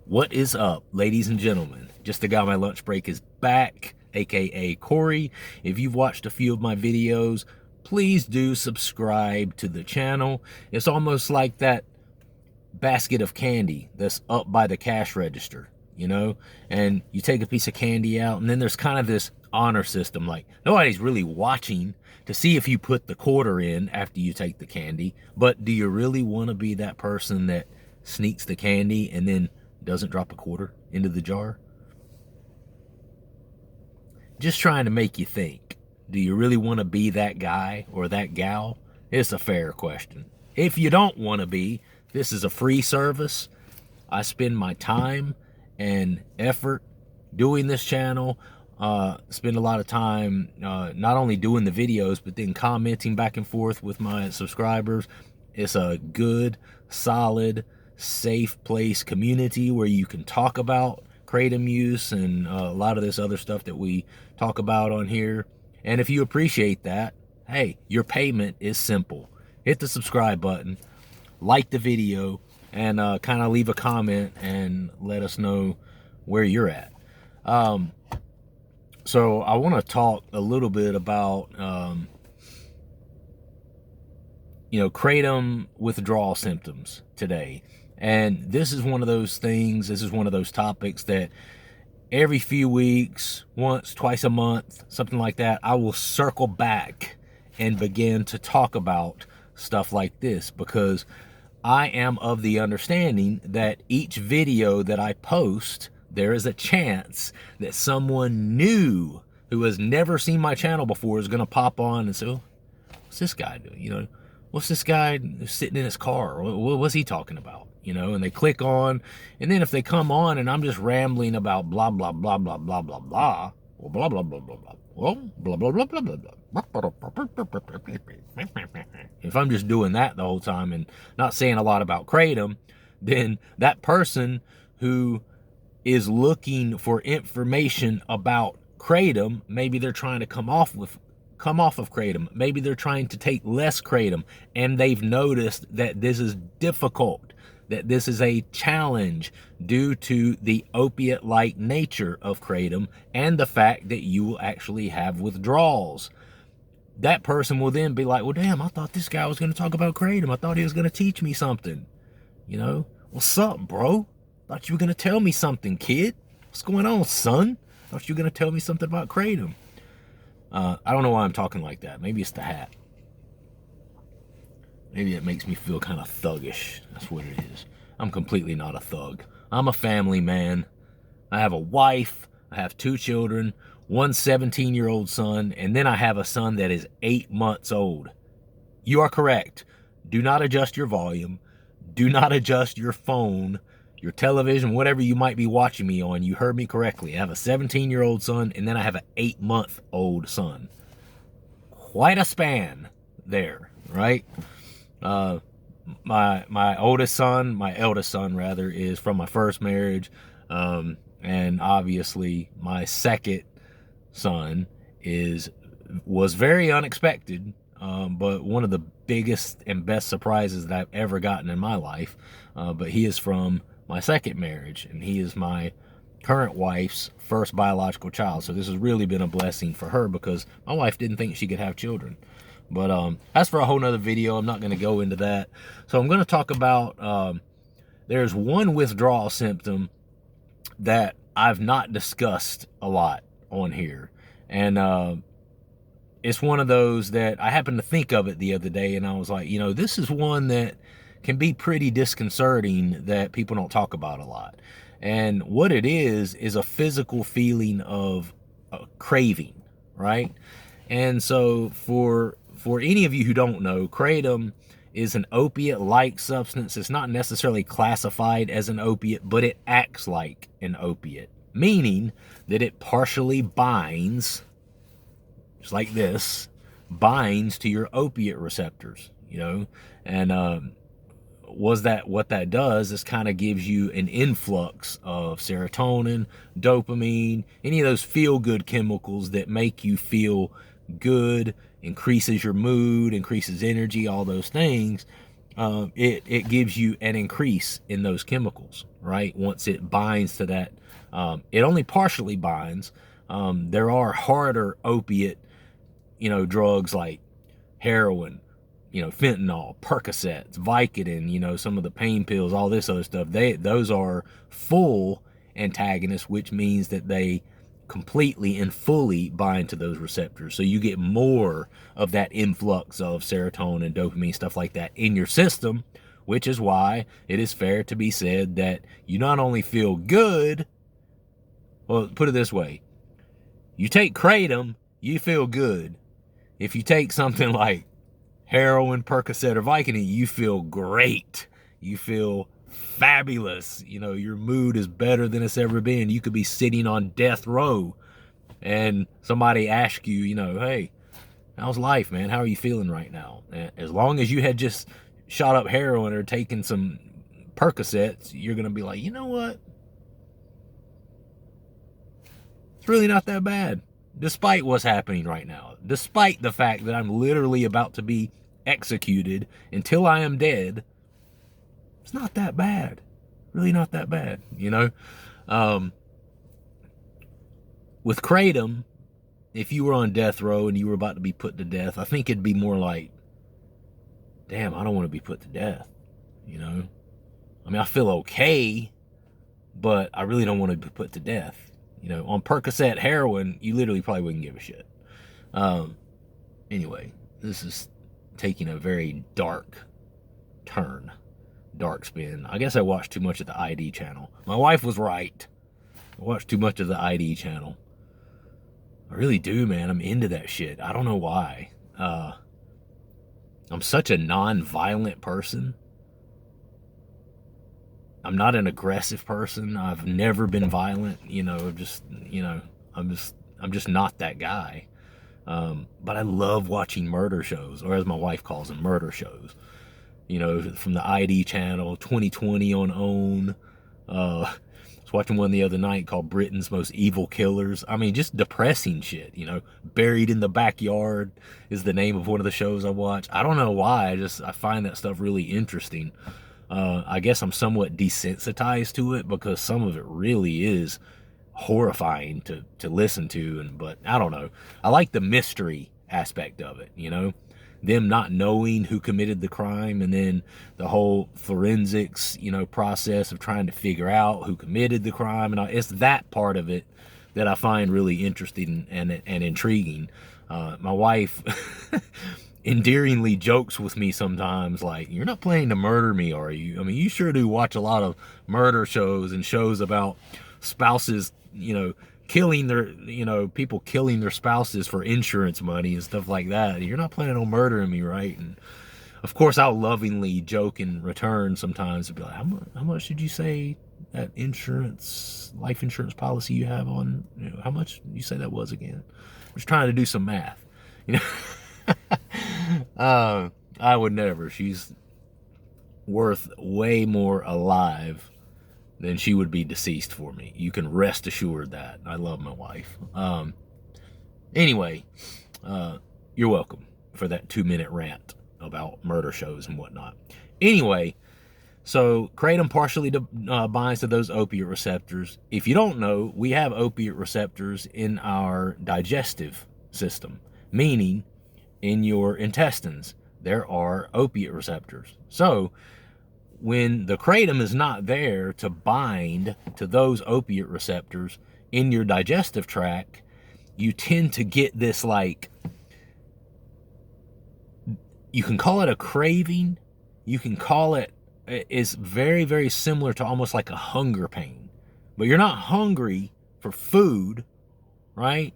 What is up, ladies and gentlemen? Just the guy on my lunch break is back, aka Corey. If you've watched a few of my videos, please do subscribe to the channel. It's almost like that basket of candy that's up by the cash register, you know? And you take a piece of candy out, and then there's kind of this honor system, like nobody's really watching to see if you put the quarter in after you take the candy, but do you really want to be that person that sneaks the candy and then doesn't drop a quarter into the jar? Just trying to make you think. Do you really want to be that guy or that gal? It's a fair question. If you don't want to be, this is a free service. I spend my time and effort doing this channel. Spend a lot of time not only doing the videos, but then commenting back and forth with my subscribers. It's a good, solid, safe place community where you can talk about KRATOM use and a lot of this other stuff that we talk about on here. And if you appreciate that, hey, your payment is simple. Hit the subscribe button, like the video, and kind of leave a comment and let us know where you're at. So I want to talk a little bit about KRATOM withdrawal symptoms today. And this is one of those things, this is one of those topics that every few weeks, once, twice a month, something like that, I will circle back and begin to talk about stuff like this, because I am of the understanding that each video that I post, there is a chance that someone new who has never seen my channel before is going to pop on and say, oh, what's this guy doing? You know, what's this guy sitting in his car? What's he talking about? You know, and they click on, and then if they come on and I'm just rambling about blah, blah, blah, blah, blah, blah, blah, or blah, blah, blah, blah, blah, well, blah, blah, blah, blah, blah, blah. If I'm just doing that the whole time and not saying a lot about KRATOM, then that person who is looking for information about KRATOM, maybe they're trying to come off of KRATOM. Maybe they're trying to take less KRATOM, and they've noticed that this is difficult, that this is a challenge due to the opiate-like nature of KRATOM and the fact that you will actually have withdrawals. That person will then be like, well, damn, I thought this guy was going to talk about KRATOM. I thought he was going to teach me something. You know, what's up, bro? Thought you were going to tell me something, kid. What's going on, son? Thought you were going to tell me something about KRATOM. I don't know why I'm talking like that. Maybe it's the hat. Maybe it makes me feel kind of thuggish. That's what it is. I'm completely not a thug. I'm a family man. I have a wife. I have 2 children, one 17-year-old son, and then I have a son that is 8 months old. You are correct. Do not adjust your volume. Do not adjust your phone, your television, whatever you might be watching me on. You heard me correctly. I have a 17-year-old son, and then I have an 8-month-old son. Quite a span there, right? My oldest son, my eldest son rather, is from my first marriage, and obviously my second son was very unexpected, but one of the biggest and best surprises that I've ever gotten in my life. But he is from my second marriage, and he is my current wife's first biological child. So this has really been a blessing for her, because my wife didn't think she could have children. But that's for a whole nother video. I'm not going to go into that. So I'm going to talk about, there's one withdrawal symptom that I've not discussed a lot on here. And it's one of those that I happened to think of it the other day, and I was like, you know, this is one that can be pretty disconcerting that people don't talk about a lot. And what it is a physical feeling of craving, right? And so for any of you who don't know, KRATOM is an opiate-like substance. It's not necessarily classified as an opiate, but it acts like an opiate, meaning that it partially binds, just like this, binds to your opiate receptors, you know? And what that does is kind of gives you an influx of serotonin, dopamine, any of those feel-good chemicals that make you feel good, increases your mood, increases energy, all those things. it gives you an increase in those chemicals, right? Once it binds to that, it only partially binds. There are harder opiate, drugs like heroin, fentanyl, Percocets, Vicodin, some of the pain pills, all this other stuff. Those are full antagonists, which means that they completely and fully bind to those receptors. So you get more of that influx of serotonin, dopamine, stuff like that in your system, which is why it is fair to be said that you not only feel good, well, put it this way, you take Kratom, you feel good. If you take something like heroin, Percocet, or Vicodin, you feel great. You feel fabulous. Your mood is better than it's ever been. You could be sitting on death row and somebody asks you, hey, how's life, man? How are you feeling right now? As long as you had just shot up heroin or taken some Percocets, you're going to be like, you know what? It's really not that bad. Despite what's happening right now, despite the fact that I'm literally about to be executed until I am dead, it's not that bad. Really not that bad, With Kratom, if you were on death row and you were about to be put to death, I think it'd be more like, damn, I don't want to be put to death, I feel okay, but I really don't want to be put to death. On Percocet, heroin, you literally probably wouldn't give a shit. Anyway, this is taking a very dark turn, dark spin. I guess I watched too much of the ID channel. My wife was right. I watched too much of the ID channel. I really do, man. I'm into that shit. I don't know why. I'm such a non-violent person. I'm not an aggressive person. I've never been violent. I'm just not that guy. But I love watching murder shows, or as my wife calls them, murder shows. From the ID channel, 2020 on OWN. I was watching one the other night called Britain's Most Evil Killers. Just depressing shit. Buried in the Backyard is the name of one of the shows I watch. I don't know why. I find that stuff really interesting. I guess I'm somewhat desensitized to it because some of it really is horrifying to listen to, but I don't know. I like the mystery aspect of it, them not knowing who committed the crime, and then the whole forensics, process of trying to figure out who committed the crime, and it's that part of it that I find really interesting and intriguing. My wife endearingly jokes with me sometimes, like, you're not planning to murder me, are you? You sure do watch a lot of murder shows and shows about spouses, killing their, people killing their spouses for insurance money and stuff like that. You're not planning on murdering me, right? And of course, I'll lovingly joke in return sometimes and be like, how much did you say that life insurance policy you have on, how much did you say that was again? I'm just trying to do some math, I would never. She's worth way more alive than she would be deceased for me. You can rest assured that. I love my wife. Anyway, you're welcome for that 2-minute rant about murder shows and whatnot. Anyway, so Kratom partially binds to those opiate receptors. If you don't know, we have opiate receptors in our digestive system, meaning in your intestines, there are opiate receptors. So when the kratom is not there to bind to those opiate receptors in your digestive tract, you tend to get this, like, you can call it a craving, you can call it, is very, very similar to almost like a hunger pain. But you're not hungry for food, right?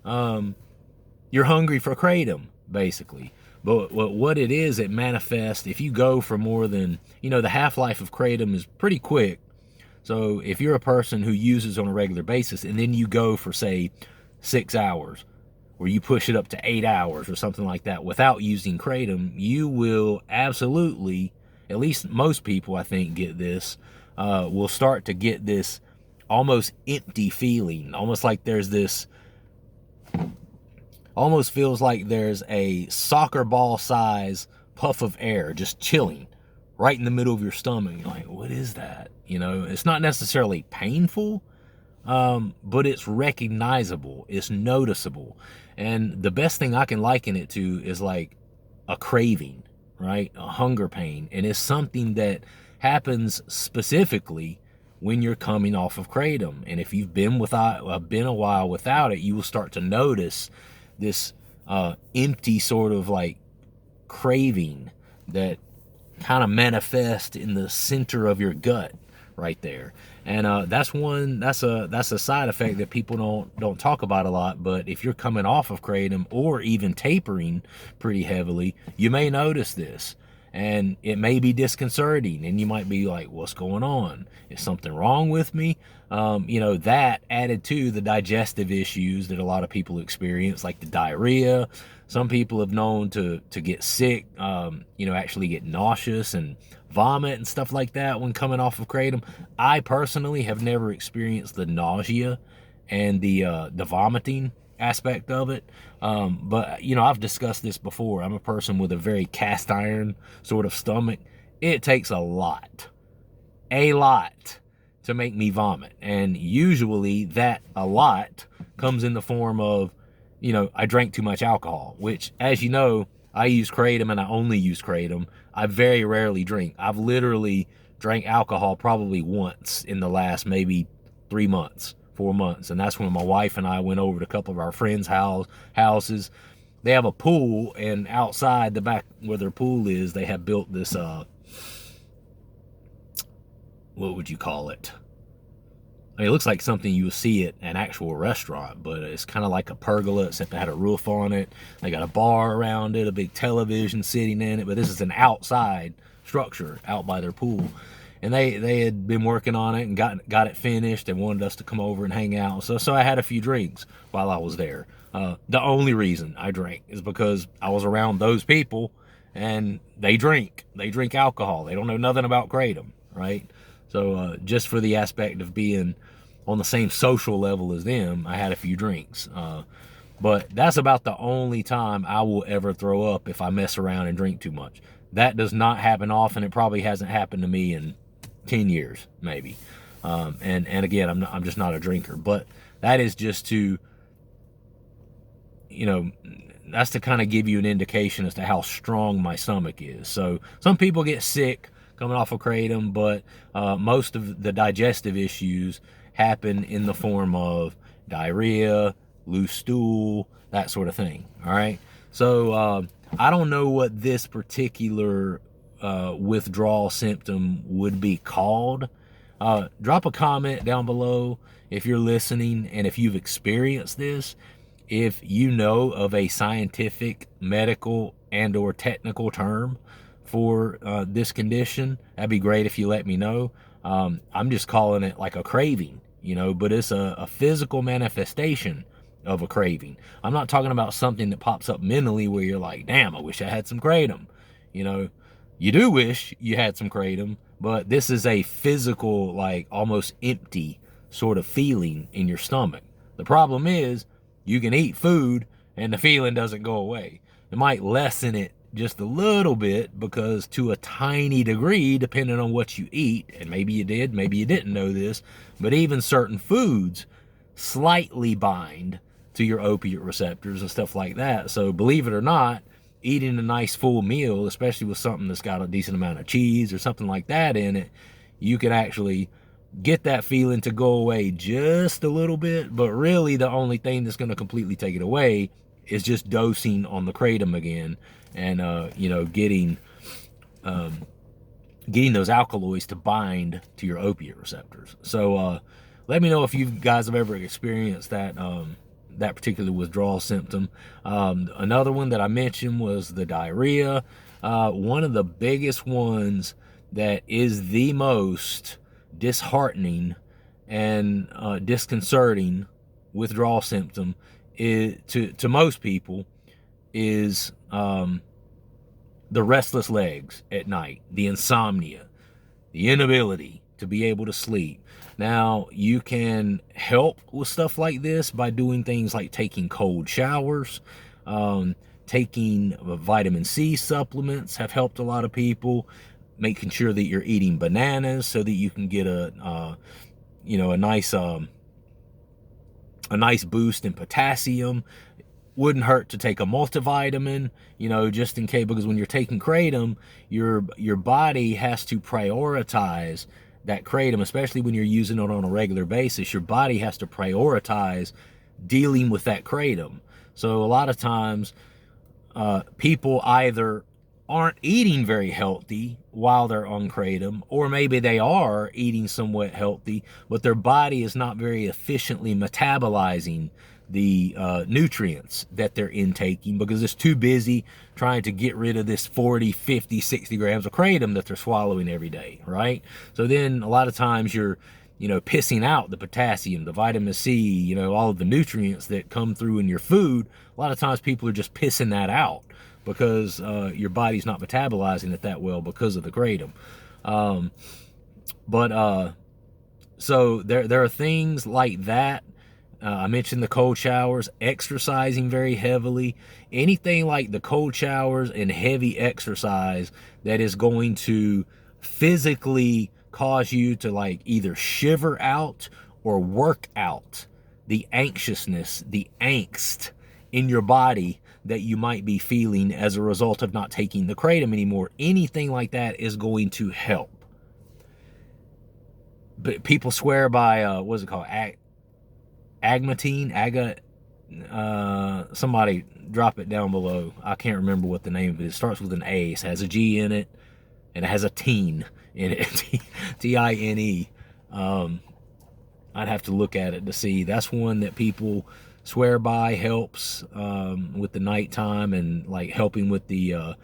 You're hungry for kratom, basically. But what it is, it manifests if you go for more than, the half-life of kratom is pretty quick. So if you're a person who uses on a regular basis and then you go for, say, 6 hours, or you push it up to 8 hours or something like that without using kratom, you will absolutely, at least most people I think get this, will start to get this almost empty feeling, almost like there's this, almost feels like there's a soccer ball size puff of air just chilling right in the middle of your stomach. You're like, what is that? You know, it's not necessarily painful, but it's recognizable, it's noticeable. And the best thing I can liken it to is like a craving, right? A hunger pain. And it's something that happens specifically when you're coming off of kratom. And if you've been a while without it, you will start to notice this empty sort of like craving that kind of manifests in the center of your gut right there. And that's a side effect that people don't talk about a lot. But if you're coming off of kratom or even tapering pretty heavily, you may notice this, and it may be disconcerting, and you might be like, what's going on? Is something wrong with me? You know, that added to the digestive issues that a lot of people experience, like the diarrhea. Some people have known to get sick, you know, actually get nauseous and vomit and stuff like that when coming off of kratom. I personally have never experienced the nausea and the vomiting aspect of it. But, you know, I've discussed this before. I'm a person with a very cast iron sort of stomach. It takes a lot to make me vomit. And usually that a lot comes in the form of, you know, I drank too much alcohol, which, as you know, I use kratom and I only use kratom. I very rarely drink. I've literally drank alcohol probably once in the last maybe 3 months, 4 months. And that's when my wife and I went over to a couple of our friends' houses. They have a pool, and outside the back where their pool is, they have built this, what would you call it? I mean, it looks like something you would see at an actual restaurant, but it's kind of like a pergola, except it had a roof on it. They got a bar around it, a big television sitting in it, but this is an outside structure out by their pool. And they had been working on it and got it finished and wanted us to come over and hang out. So I had a few drinks while I was there. The only reason I drank is because I was around those people, and they drink alcohol. They don't know nothing about kratom, right? So just for the aspect of being on the same social level as them, I had a few drinks. But that's about the only time I will ever throw up, if I mess around and drink too much. That does not happen often. It probably hasn't happened to me in 10 years, maybe. And again, I'm just not a drinker. But that is just to, you know, that's to kind of give you an indication as to how strong my stomach is. So some people get sick coming off of kratom, but most of the digestive issues happen in the form of diarrhea, loose stool, that sort of thing. All right. So I don't know what this particular withdrawal symptom would be called. Drop a comment down below if you're listening and if you've experienced this. If you know of a scientific, medical, and or technical term for this condition, that'd be great if you let me know. I'm just calling it like a craving, you know, but it's a physical manifestation of a craving. I'm not talking about something that pops up mentally where you're like, damn, I wish I had some kratom. You know, you do wish you had some kratom, but this is a physical, like almost empty sort of feeling in your stomach. The problem is you can eat food and the feeling doesn't go away. It might lessen it just a little bit, because to a tiny degree, depending on what you eat, and maybe you did, maybe you didn't know this, but even certain foods slightly bind to your opiate receptors and stuff like that. So believe it or not, eating a nice full meal, especially with something that's got a decent amount of cheese or something like that in it, you can actually get that feeling to go away just a little bit. But really the only thing that's going to completely take it away is just dosing on the kratom again, and you know, getting those alkaloids to bind to your opiate receptors. So let me know if you guys have ever experienced that that particular withdrawal symptom. Another one that I mentioned was the diarrhea. One of the biggest ones that is the most disheartening and disconcerting withdrawal symptom is, to most people, is the restless legs at night, the insomnia, the inability to be able to sleep. Now, you can help with stuff like this by doing things like taking cold showers, taking vitamin C supplements have helped a lot of people. making sure that you're eating bananas so that you can get a nice boost in potassium. Wouldn't hurt to take a multivitamin, just in case, because when you're taking kratom, your body has to prioritize that kratom, especially when you're using it on a regular basis. Your body has to prioritize dealing with that kratom. So a lot of times, people either aren't eating very healthy while they're on kratom, or maybe they are eating somewhat healthy, but their body is not very efficiently metabolizing the nutrients that they're intaking because it's too busy trying to get rid of this 40, 50, 60 grams of kratom that they're swallowing every day, right? So then a lot of times you're pissing out the potassium, the vitamin C, all of the nutrients that come through in your food. A lot of times people are just pissing that out because your body's not metabolizing it that well because of the kratom. So there are things like that. I mentioned the cold showers, exercising very heavily, anything like the cold showers and heavy exercise that is going to physically cause you to like either shiver out or work out the anxiousness, the angst in your body that you might be feeling as a result of not taking the kratom anymore. Anything like that is going to help. But people swear by, what's it called? Agmatine, somebody drop it down below. I can't remember what the name of it is. It starts with an A. It has a G in it, and it has a teen in it. T-I-N-E. I'd have to look at it to see. That's one that people swear by helps with the nighttime and like helping with the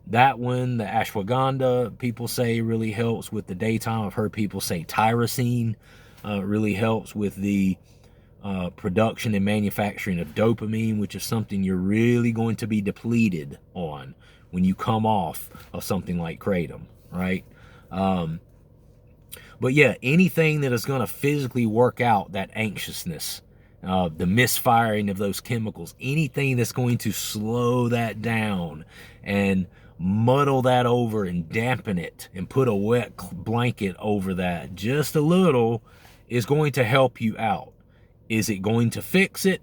that one. The ashwagandha people say really helps with the daytime. I've heard people say tyrosine really helps with the production and manufacturing of dopamine, which is something you're really going to be depleted on when you come off of something like kratom, right? But yeah, anything that is going to physically work out that anxiousness, the misfiring of those chemicals, anything that's going to slow that down and muddle that over and dampen it and put a wet blanket over that just a little is going to help you out. Is it going to fix it?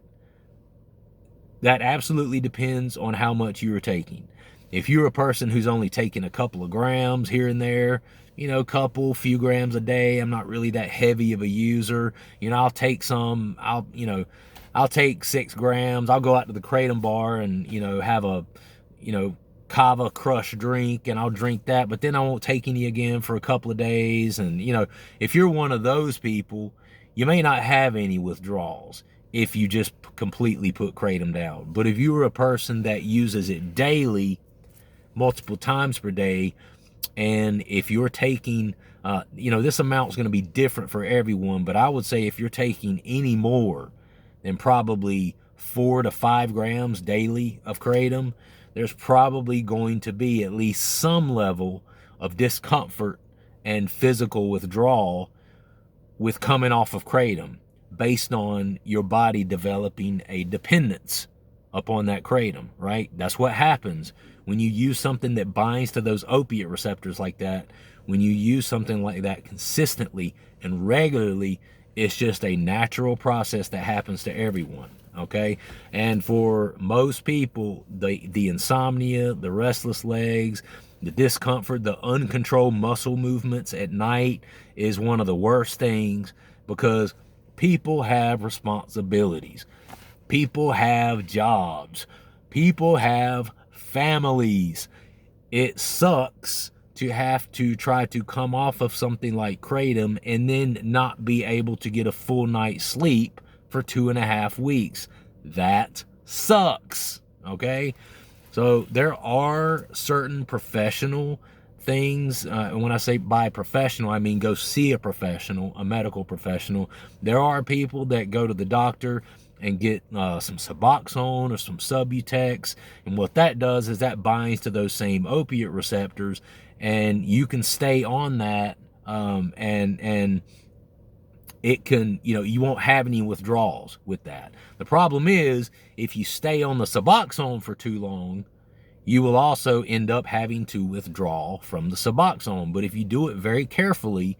That absolutely depends on how much you're taking. If you're a person who's only taking a couple of grams here and there, few grams a day, I'm not really that heavy of a user. I'll take some, I'll take 6 grams. I'll go out to the kratom bar and, have a, kava crush drink, and I'll drink that, but then I won't take any again for a couple of days. And, if you're one of those people, you may not have any withdrawals if you just completely put kratom down. But if you're a person that uses it daily, multiple times per day, and if you're taking, this amount's going to be different for everyone, but I would say if you're taking any more than probably 4 to 5 grams daily of kratom, there's probably going to be at least some level of discomfort and physical withdrawal with coming off of kratom based on your body developing a dependence upon that kratom, right? That's what happens when you use something that binds to those opiate receptors like that. When you use something like that consistently and regularly, it's just a natural process that happens to everyone, okay? And for most people, the insomnia, the restless legs, the discomfort, the uncontrolled muscle movements at night is one of the worst things, because people have responsibilities. People have jobs. People have families. It sucks to have to try to come off of something like kratom and then not be able to get a full night's sleep for 2.5 weeks. That sucks, okay? So there are certain professional things, and when I say by professional, I mean go see a professional, a medical professional. There are people that go to the doctor and get some Suboxone or some Subutex, and what that does is that binds to those same opiate receptors, and you can stay on that, and it can, you won't have any withdrawals with that. The problem is, if you stay on the Suboxone for too long, you will also end up having to withdraw from the Suboxone. But if you do it very carefully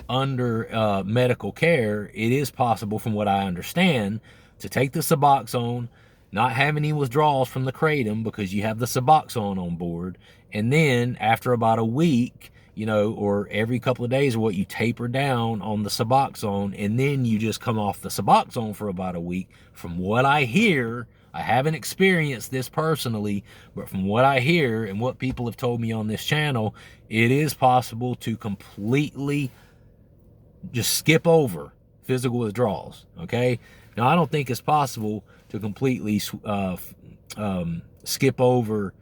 under medical care, it is possible, from what I understand, to take the Suboxone, not have any withdrawals from the Kratom because you have the Suboxone on board, and then after about a week, you know, or every couple of days or what, you taper down on the Suboxone, and then you just come off the Suboxone for about a week. From what I hear, I haven't experienced this personally, but from what I hear and what people have told me on this channel, it is possible to completely just skip over physical withdrawals, okay? Now, I don't think it's possible to completely skip over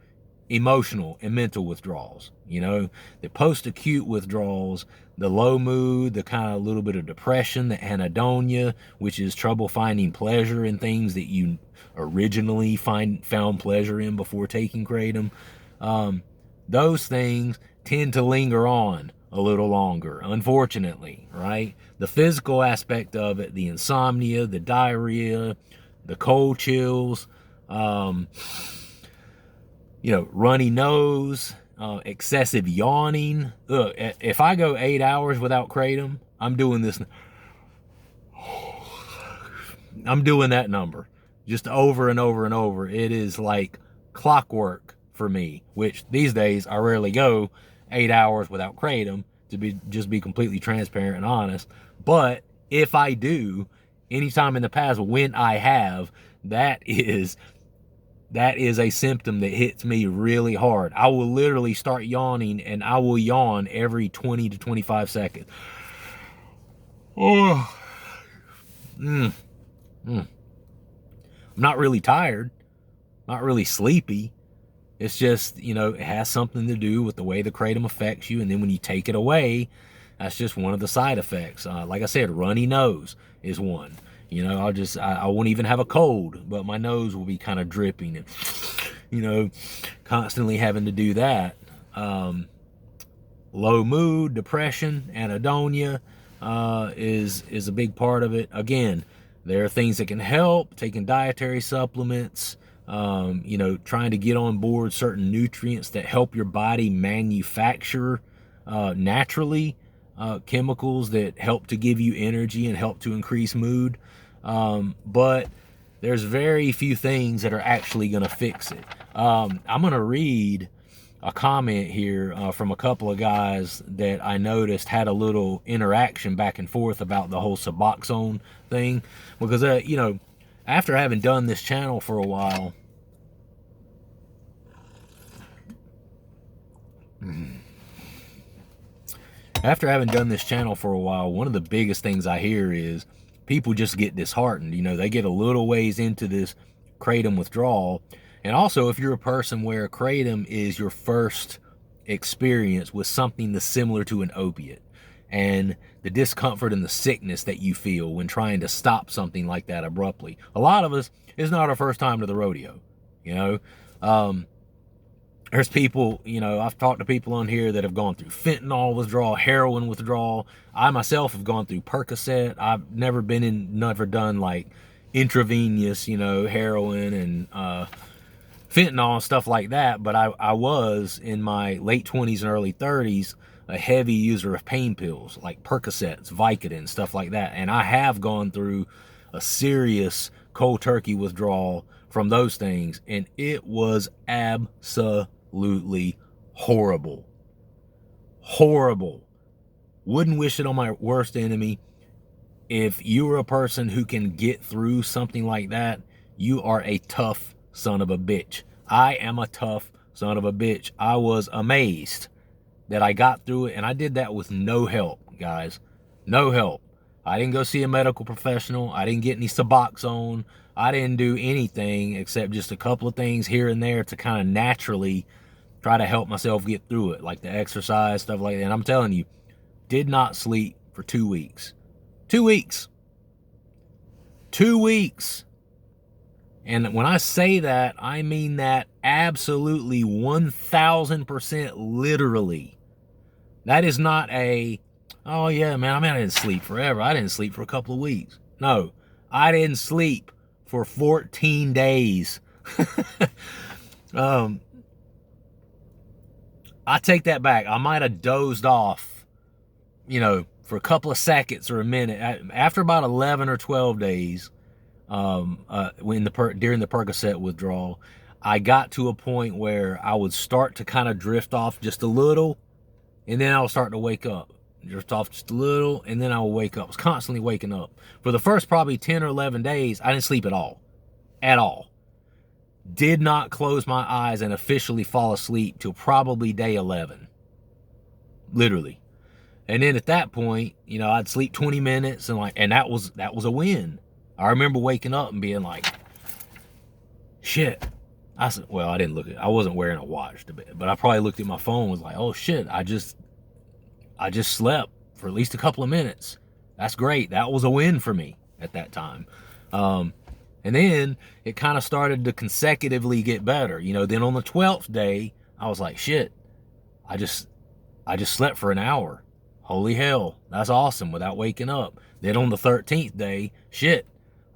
emotional and mental withdrawals. You know, the post-acute withdrawals, the low mood, the kind of little bit of depression, the anhedonia, which is trouble finding pleasure in things that you originally found pleasure in before taking Kratom. Those things tend to linger on a little longer, unfortunately, right? The physical aspect of it, the insomnia, the diarrhea, the cold chills, you know, runny nose, excessive yawning. Look, if I go 8 hours without Kratom, I'm doing this. I'm doing that number just over and over and over. It is like clockwork for me, which these days I rarely go 8 hours without Kratom, to be completely transparent and honest. But if I do, anytime in the past when I have, that is a symptom that hits me really hard. I will literally start yawning, and I will yawn every 20 to 25 seconds. Oh. I'm not really tired, not really sleepy. It's just, you know, it has something to do with the way the Kratom affects you. And then when you take it away, that's just one of the side effects. Like I said, runny nose is one. You know, I won't even have a cold, but my nose will be kind of dripping and, you know, constantly having to do that. Low mood, depression, anhedonia is a big part of it. Again, there are things that can help, taking dietary supplements, you know, trying to get on board certain nutrients that help your body manufacture naturally chemicals that help to give you energy and help to increase mood. But there's very few things that are actually going to fix it. I'm going to read a comment here from a couple of guys that I noticed had a little interaction back and forth about the whole Suboxone thing. Because, you know, after having done this channel for a while, one of the biggest things I hear is people just get disheartened. You know, they get a little ways into this Kratom withdrawal. And also, if you're a person where Kratom is your first experience with something that's similar to an opiate, and the discomfort and the sickness that you feel when trying to stop something like that abruptly. A lot of us, it's not our first time to the rodeo, you know. There's people, you know, I've talked to people on here that have gone through fentanyl withdrawal, heroin withdrawal. I myself have gone through Percocet. I've never done like intravenous, you know, heroin and fentanyl and stuff like that. But I was, in my late 20s and early 30s, a heavy user of pain pills like Percocets, Vicodin, stuff like that. And I have gone through a serious cold turkey withdrawal from those things, and it was absolutely horrible. Horrible. Wouldn't wish it on my worst enemy. If you are a person who can get through something like that, you are a tough son of a bitch. I am a tough son of a bitch. I was amazed that I got through it, and I did that with no help, guys. No help. I didn't go see a medical professional. I didn't get any Suboxone. I didn't do anything except just a couple of things here and there to kind of naturally try to help myself get through it, like the exercise, stuff like that. And I'm telling you, did not sleep for 2 weeks. 2 weeks. 2 weeks. And when I say that, I mean that absolutely 1,000% literally. That is not a, oh yeah, man, I mean, I didn't sleep forever. I didn't sleep for a couple of weeks. No, I didn't sleep for 14 days. I take that back. I might have dozed off, you know, for a couple of seconds or a minute. After about 11 or 12 days, during the Percocet withdrawal, I got to a point where I would start to kind of drift off just a little, and then I was starting to wake up. Drift off just a little, and then I would wake up. I was constantly waking up. For the first probably 10 or 11 days, I didn't sleep at all. At all. Did not close my eyes and officially fall asleep till probably day 11. Literally. And then at that point, you know, I'd sleep 20 minutes and that was a win. I remember waking up and being like, shit. I said, well, I wasn't wearing a watch to bed, but I probably looked at my phone and was like, oh shit, I just slept for at least a couple of minutes. That's great. That was a win for me at that time. And then it kind of started to consecutively get better. You know, then on the 12th day, I was like, shit, I just slept for an hour. Holy hell, that's awesome without waking up. Then on the 13th day, shit,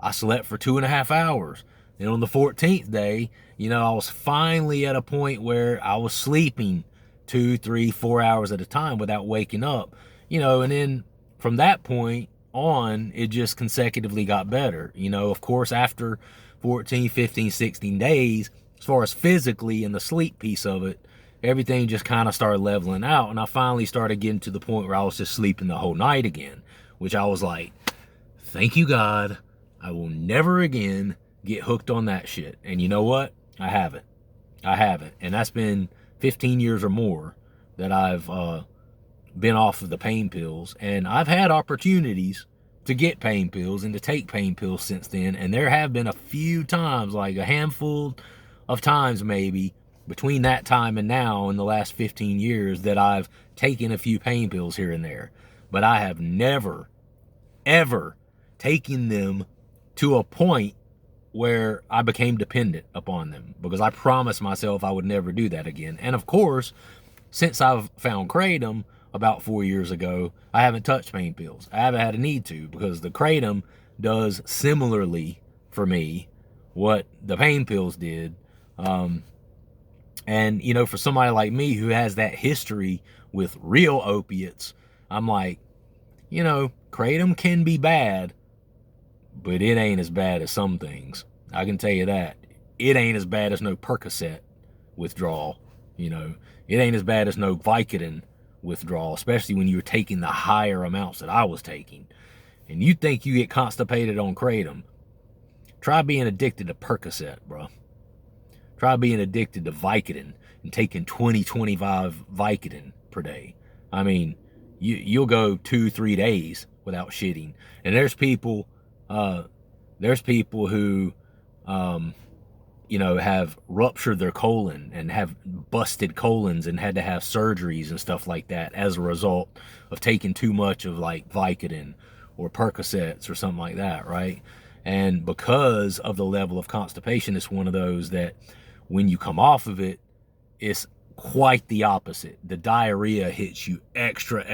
I slept for 2.5 hours. Then on the 14th day, you know, I was finally at a point where I was sleeping 2, 3, 4 hours at a time without waking up. You know, and then from that point on, it just consecutively got better. You know, of course, after 14, 15, 16 days, as far as physically and the sleep piece of it, everything just kind of started leveling out. And I finally started getting to the point where I was just sleeping the whole night again, which I was like, thank you, God. I will never again get hooked on that shit. And you know what? I haven't. And that's been 15 years or more that I've been off of the pain pills. And I've had opportunities to get pain pills and to take pain pills since then. And there have been a few times, like a handful of times maybe, between that time and now in the last 15 years that I've taken a few pain pills here and there. But I have never, ever taken them to a point where I became dependent upon them, because I promised myself I would never do that again. And of course, since I've found KRATOM about 4 years ago, I haven't touched pain pills. I haven't had a need to, because the KRATOM does similarly for me what the pain pills did. And, you know, for somebody like me who has that history with real opiates, I'm like, you know, KRATOM can be bad, but it ain't as bad as some things. I can tell you that. It ain't as bad as no Percocet withdrawal. You know, it ain't as bad as no Vicodin withdrawal, especially when you're taking the higher amounts that I was taking. And you think you get constipated on KRATOM. Try being addicted to Percocet, bro. Try being addicted to Vicodin and taking 20, 25 Vicodin per day. I mean, you'll go 2-3 days without shitting. And there's people who, you know, have ruptured their colon and have busted colons and had to have surgeries and stuff like that as a result of taking too much of like Vicodin or Percocets or something like that, right? And because of the level of constipation, it's one of those that when you come off of it, it's quite the opposite. The diarrhea hits you extra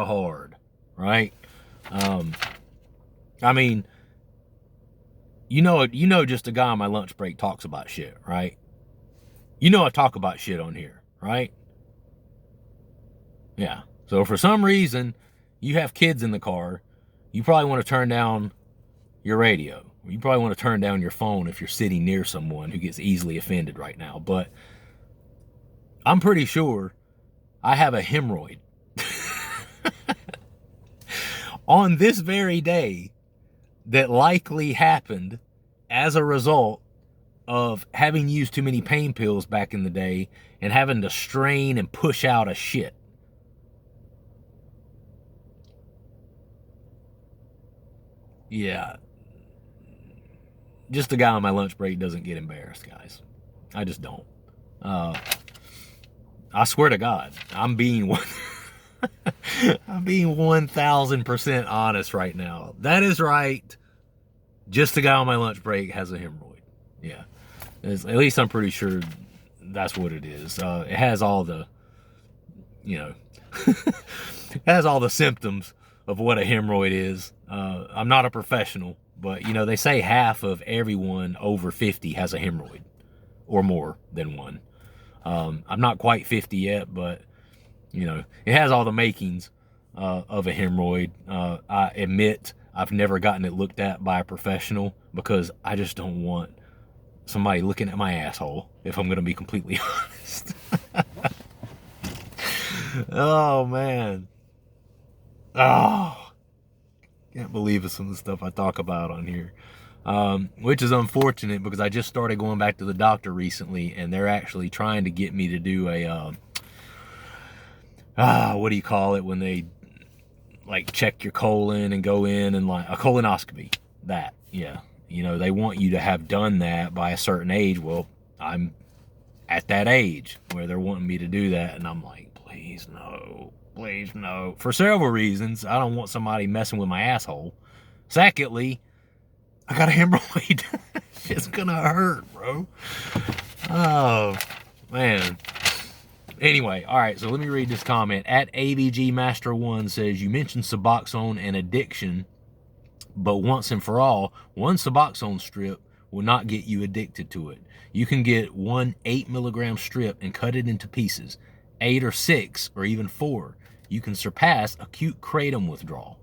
hard, right? I mean, you know, just a guy on my lunch break talks about shit, right? You know I talk about shit on here, right? Yeah. So for some reason, you have kids in the car, you probably want to turn down your radio. You probably want to turn down your phone if you're sitting near someone who gets easily offended right now. But I'm pretty sure I have a hemorrhoid. On this very day, that likely happened as a result of having used too many pain pills back in the day and having to strain and push out a shit. Yeah. Just a guy on my lunch break doesn't get embarrassed, guys. I just don't. I swear to God, I'm being 1000% honest right now. That is right. Just a guy on my lunch break has a hemorrhoid. Yeah. At least I'm pretty sure that's what it is. It has all the, you know, it has all the symptoms of what a hemorrhoid is. I'm not a professional, but, you know, they say half of everyone over 50 has a hemorrhoid or more than one. I'm not quite 50 yet, but you know, it has all the makings of a hemorrhoid. I admit I've never gotten it looked at by a professional because I just don't want somebody looking at my asshole, if I'm going to be completely honest. Oh, man. Oh, can't believe some of the stuff I talk about on here. Which is unfortunate because I just started going back to the doctor recently, and they're actually trying to get me to do a, what do you call it when they like check your colon and go in and like a colonoscopy? That, yeah. You know, they want you to have done that by a certain age. Well, I'm at that age where they're wanting me to do that, and I'm like, please no, please no. For several reasons. I don't want somebody messing with my asshole. Secondly, I got a hemorrhoid. It's gonna hurt, bro. Oh, man. Anyway, all right, so let me read this comment. At ABG Master 1 says, you mentioned Suboxone and addiction, but once and for all, one Suboxone strip will not get you addicted to it. You can get one 8 milligram strip and cut it into pieces, 8 or 6 or even 4. You can surpass acute KRATOM withdrawal.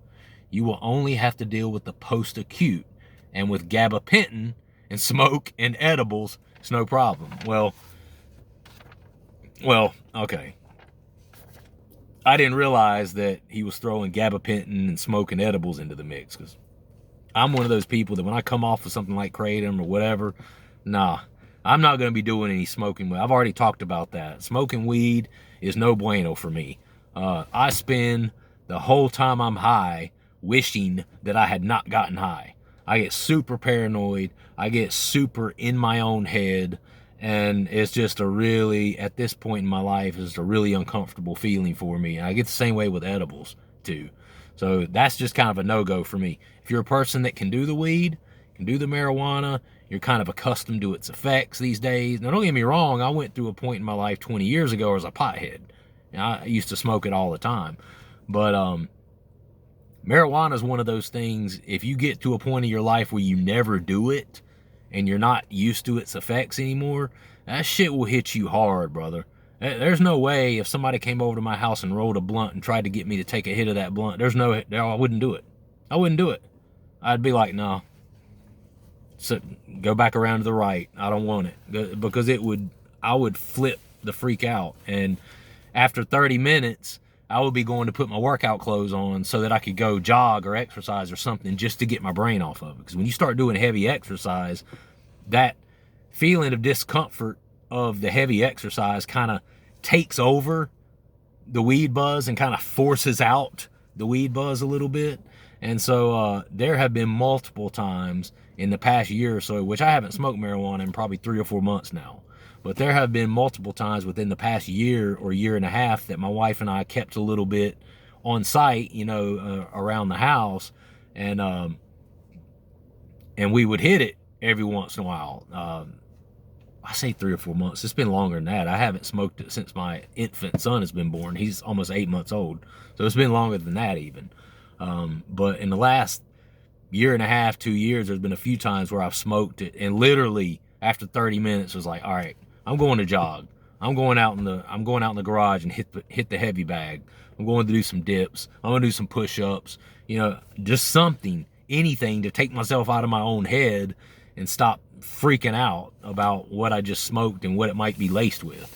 You will only have to deal with the post-acute, and with gabapentin and smoke and edibles, it's no problem. Well, okay. I didn't realize that he was throwing gabapentin and smoke and edibles into the mix, because I'm one of those people that when I come off of something like Kratom or whatever, nah, I'm not going to be doing any smoking. I've already talked about that. Smoking weed is no bueno for me. I spend the whole time I'm high wishing that I had not gotten high. I get super paranoid. I get super in my own head. And it's just a really, at this point in my life, it's a really uncomfortable feeling for me. And I get the same way with edibles, too. So that's just kind of a no-go for me. If you're a person that can do the weed, can do the marijuana, you're kind of accustomed to its effects these days. Now, don't get me wrong, I went through a point in my life 20 years ago as a pothead. I used to smoke it all the time. But marijuana is one of those things, if you get to a point in your life where you never do it, and you're not used to its effects anymore, that shit will hit you hard, brother. There's no way if somebody came over to my house and rolled a blunt and tried to get me to take a hit of that blunt, I wouldn't do it. I wouldn't do it. I'd be like, no. So go back around to the right. I don't want it. Because I would flip the freak out. And after 30 minutes, I would be going to put my workout clothes on so that I could go jog or exercise or something just to get my brain off of it. Because when you start doing heavy exercise, that feeling of discomfort of the heavy exercise kind of takes over the weed buzz and kind of forces out the weed buzz a little bit. And so there have been multiple times in the past year or so, which I haven't smoked marijuana in probably 3 or 4 months now. But there have been multiple times within the past year or year and a half that my wife and I kept a little bit on site, you know, around the house, and we would hit it every once in a while. I say 3 or 4 months. It's been longer than that. I haven't smoked it since my infant son has been born. He's almost 8 months old, so it's been longer than that even. But in the last year and a half, 2 years, there's been a few times where I've smoked it, and literally after 30 minutes, it was like, all right, I'm going to jog. I'm going out in the garage and hit the heavy bag. I'm going to do some dips. I'm going to do some push-ups. You know, just something, anything to take myself out of my own head and stop freaking out about what I just smoked and what it might be laced with.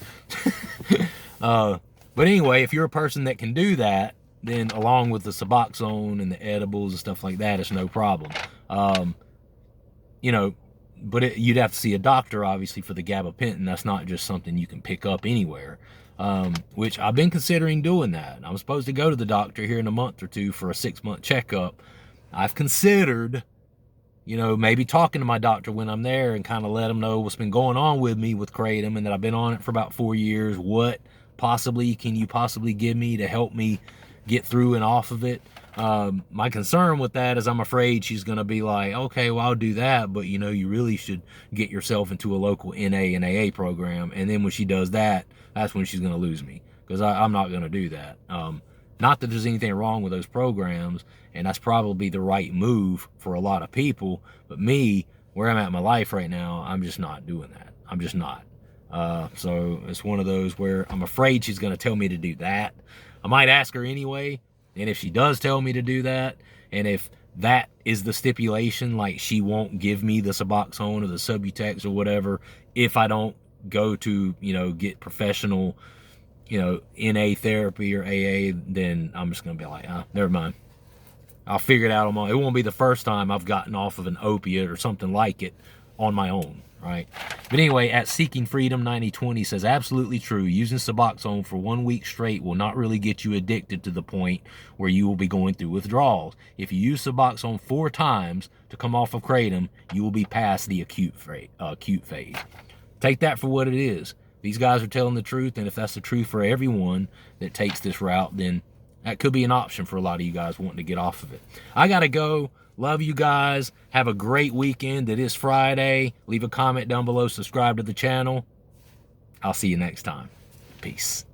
But anyway, if you're a person that can do that, then along with the Suboxone and the edibles and stuff like that, it's no problem. You know, but you'd have to see a doctor, obviously, for the gabapentin. That's not just something you can pick up anywhere, which I've been considering doing that. I'm supposed to go to the doctor here in a month or two for a 6-month checkup. I've considered, you know, maybe talking to my doctor when I'm there and kind of let him know what's been going on with me with Kratom and that I've been on it for about 4 years. What can you possibly give me to help me get through and off of it? My concern with that is I'm afraid she's going to be like, okay, well, I'll do that, but you know, you really should get yourself into a local NA and AA program. And then when she does that, that's when she's going to lose me, because I'm not going to do that. Not that there's anything wrong with those programs, and that's probably the right move for a lot of people, but me, where I'm at in my life right now, I'm just not doing that. I'm just not. So it's one of those where I'm afraid she's going to tell me to do that. I might ask her anyway, and if she does tell me to do that, and if that is the stipulation, like she won't give me the Suboxone or the Subutex or whatever if I don't go to, you know, get professional, you know, NA therapy or AA, then I'm just going to be like, never mind. I'll figure it out on my own. It won't be the first time I've gotten off of an opiate or something like it on my own, right? But anyway, at Seeking Freedom 9020 says, absolutely true. Using Suboxone for 1 week straight will not really get you addicted to the point where you will be going through withdrawals. If you use Suboxone 4 times to come off of Kratom, you will be past the acute phase. Take that for what it is. These guys are telling the truth, and if that's the truth for everyone that takes this route, then that could be an option for a lot of you guys wanting to get off of it. I gotta go. Love you guys. Have a great weekend. It is Friday. Leave a comment down below. Subscribe to the channel. I'll see you next time. Peace.